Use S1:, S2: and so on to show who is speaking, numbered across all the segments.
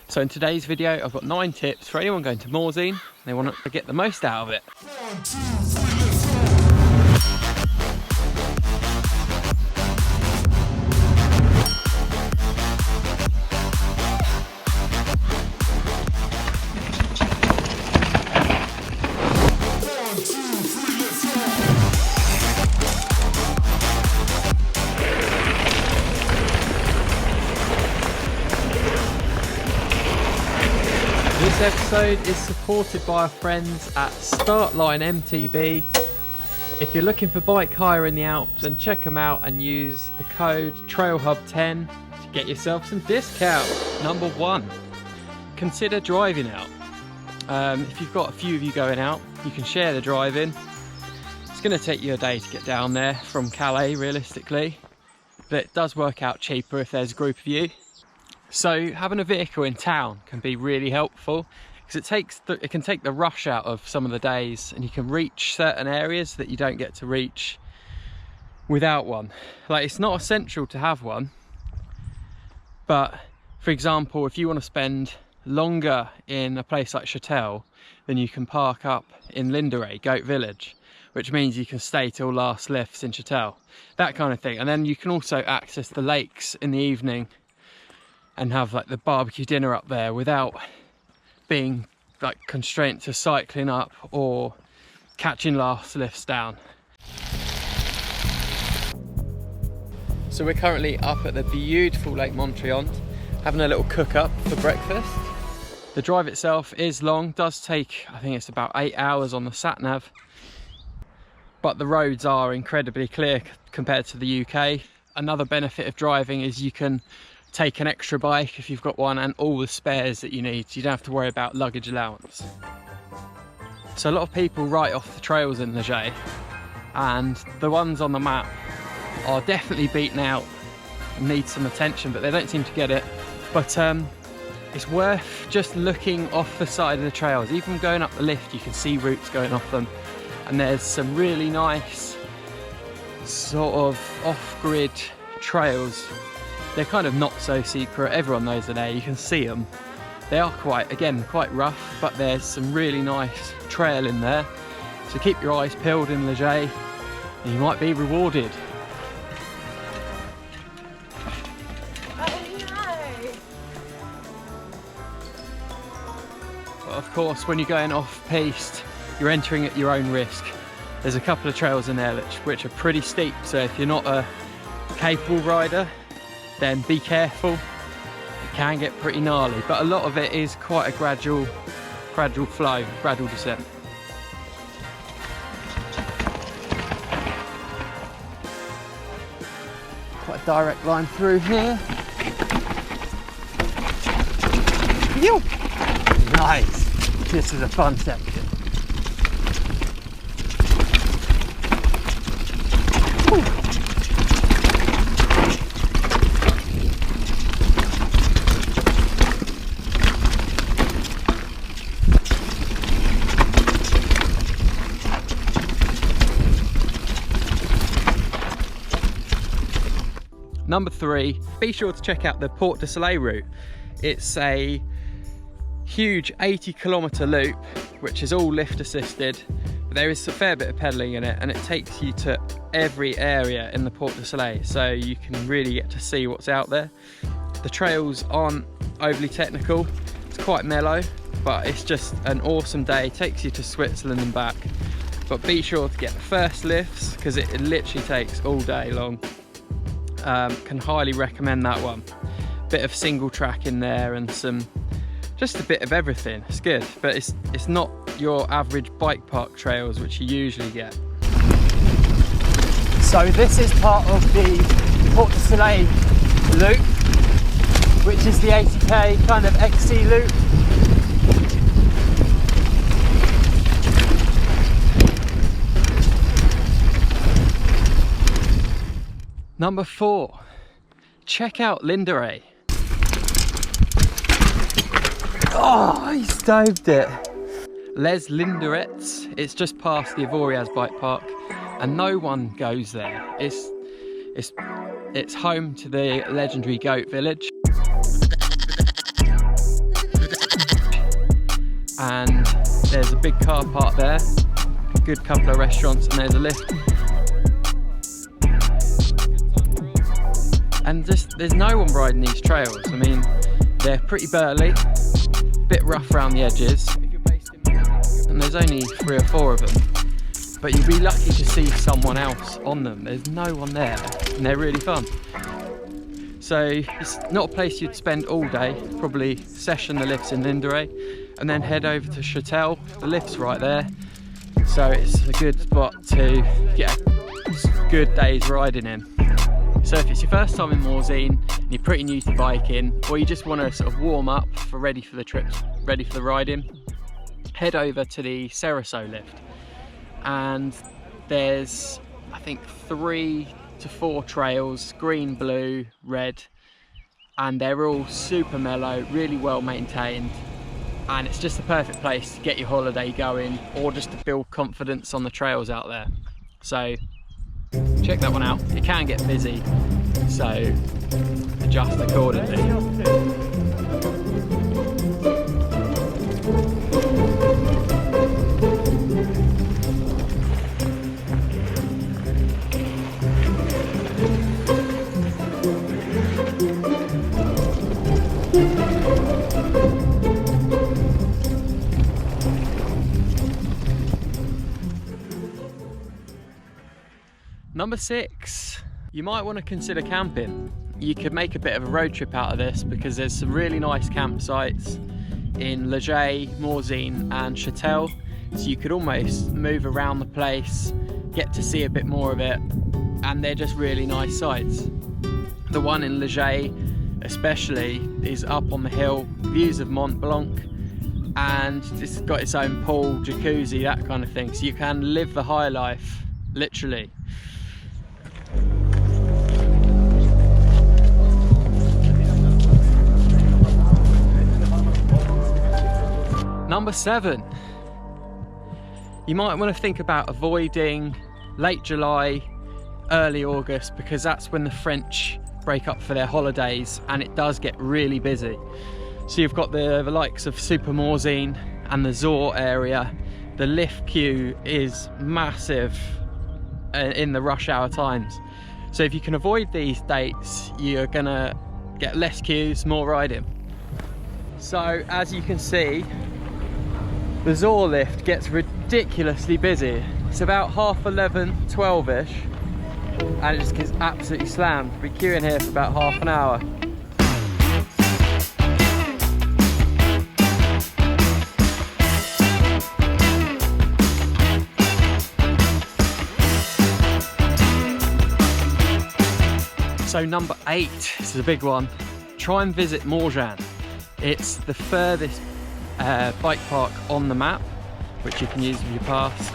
S1: So in today's video, I've got 9 tips for anyone going to Morzine and they want to get the most out of it.
S2: 1, 2, 3, let's go.
S1: This episode is supported by our friends at Startline Mtb. If you're looking for bike hire in the Alps, then check them out and use the code TRAILHUB10 to get yourself some discount. Number 1, consider driving out. If you've got a few of you going out, you can share the driving. It's going to take you a day to get down there from Calais realistically, but it does work out cheaper if there's a group of you. So having a vehicle in town can be really helpful because it can take the rush out of some of the days, and you can reach certain areas that you don't get to reach without one. Like, it's not essential to have one, but for example, if you want to spend longer in a place like Chatel, then you can park up in Linderay, Goat Village, which means you can stay till last lifts in Chatel, that kind of thing. And then you can also access the lakes in the evening and have like the barbecue dinner up there without being like constrained to cycling up or catching last lifts down. So we're currently up at the beautiful Lake Montreal, having a little cook up for breakfast. The drive itself is long, does take, I think it's about 8 hours on the sat nav, but the roads are incredibly clear compared to the UK. Another benefit of driving is you can take an extra bike if you've got one and all the spares that you need, so you don't have to worry about luggage allowance. So a lot of people write off the trails in Leger, and the ones on the map are definitely beaten out and need some attention, but they don't seem to get it. But it's worth just looking off the side of the trails. Even going up the lift, you can see routes going off them, and there's some really nice sort of off-grid trails. They're kind of not so secret, everyone knows they're there, you can see them. They are quite rough, but there's some really nice trail in there. So keep your eyes peeled in Leger and you might be rewarded.
S3: Oh no!
S1: But of course, when you're going off-piste, you're entering at your own risk. There's a couple of trails in there which are pretty steep, so if you're not a capable rider, then be careful. It can get pretty gnarly, but a lot of it is quite a gradual flow, gradual descent. Quite a direct line through here. Yo! Nice! This is a fun section. Number 3, be sure to check out the Porte du Soleil route. It's a huge 80-kilometre loop, which is all lift assisted, but there is a fair bit of pedalling in it, and it takes you to every area in the Porte du Soleil, so you can really get to see what's out there. The trails aren't overly technical, it's quite mellow, but it's just an awesome day. It takes you to Switzerland and back, but be sure to get the first lifts because it literally takes all day long. Can highly recommend that one. Bit of single track in there and just a bit of everything. It's good, but it's not your average bike park trails which you usually get. So this is part of the Porte du Soleil loop, which is the 80k kind of XC loop. Number 4, check out Linderay. Oh, he stoved it. Les Linderets, it's just past the Avoriaz bike park, and no one goes there. It's home to the legendary Goat Village. and there's a big car park there, a good couple of restaurants, and there's a lift. And just there's no one riding these trails. I mean, they're pretty burly, bit rough around the edges, and there's only 3 or 4 of them. But you'll be lucky to see someone else on them. There's no one there, and they're really fun. So it's not a place you'd spend all day. Probably session the lifts in Linderay and then head over to Chatel. The lift's right there, so it's a good spot to get a good day's riding in. So if it's your first time in Morzine and you're pretty new to biking, or you just want to sort of warm up for ready for the trips, ready for the riding, head over to the Ceraso lift. And there's, I think, 3 to 4 trails, green, blue, red, and they're all super mellow, really well maintained, and it's just the perfect place to get your holiday going, or just to build confidence on the trails out there. So check that one out. It can get busy, so adjust accordingly. Number 6, you might want to consider camping. You could make a bit of a road trip out of this because there's some really nice campsites in Leger, Morzine and Chatel. So you could almost move around the place, get to see a bit more of it, and they're just really nice sites. The one in Leger especially is up on the hill, views of Mont Blanc, and it's got its own pool, jacuzzi, that kind of thing. So you can live the high life, literally. Number 7, you might want to think about avoiding late July, early August, because that's when the French break up for their holidays and it does get really busy. So you've got the likes of Super Morzine and the Zor area. The lift queue is massive in the rush hour times. So if you can avoid these dates, you're gonna get less queues, more riding. So as you can see, the Zor lift gets ridiculously busy. It's about 11:30, 12ish, and it just gets absolutely slammed. We'll be queuing here for about half an hour. So number 8, this is a big one. Try and visit Morzine. It's the furthest bike park on the map, which you can use with your pass,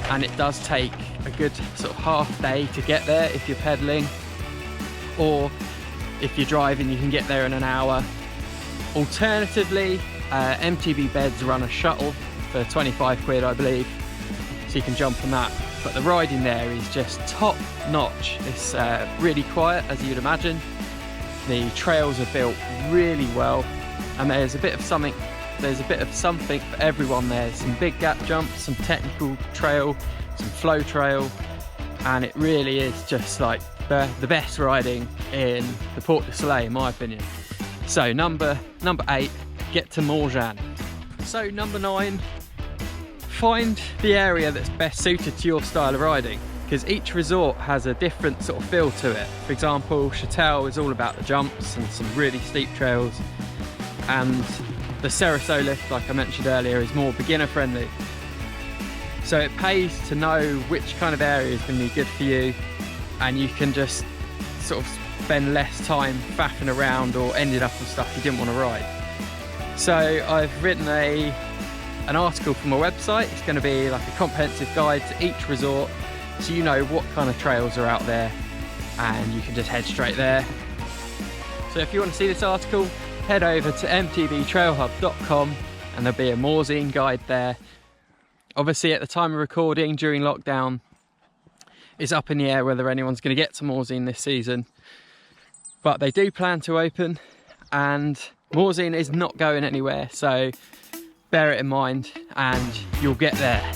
S1: and it does take a good sort of half day to get there if you're pedaling, or if you're driving you can get there in an hour. Alternatively, MTB Beds run a shuttle for 25 quid, I believe, so you can jump on that. But the riding there is just top notch. It's really quiet, as you'd imagine. The trails are built really well, and there's a bit of something for everyone there. Some big gap jumps, some technical trail, some flow trail, and it really is just like the best riding in the Port du Soleil, in my opinion. So number 8, get to Morzine. So number 9, find the area that's best suited to your style of riding, because each resort has a different sort of feel to it. For example, Chatel is all about the jumps and some really steep trails, and the Ceraso lift, like I mentioned earlier, is more beginner friendly. So it pays to know which kind of area is going to be good for you, and you can just sort of spend less time faffing around or ending up on stuff you didn't want to ride. So I've written an article for my website. It's going to be like a comprehensive guide to each resort, so you know what kind of trails are out there and you can just head straight there. So if you want to see this article, head over to mtbtrailhub.com and there'll be a Morzine guide there. Obviously at the time of recording during lockdown, it's up in the air whether anyone's going to get to Morzine this season, but they do plan to open, and Morzine is not going anywhere. So bear it in mind and you'll get there.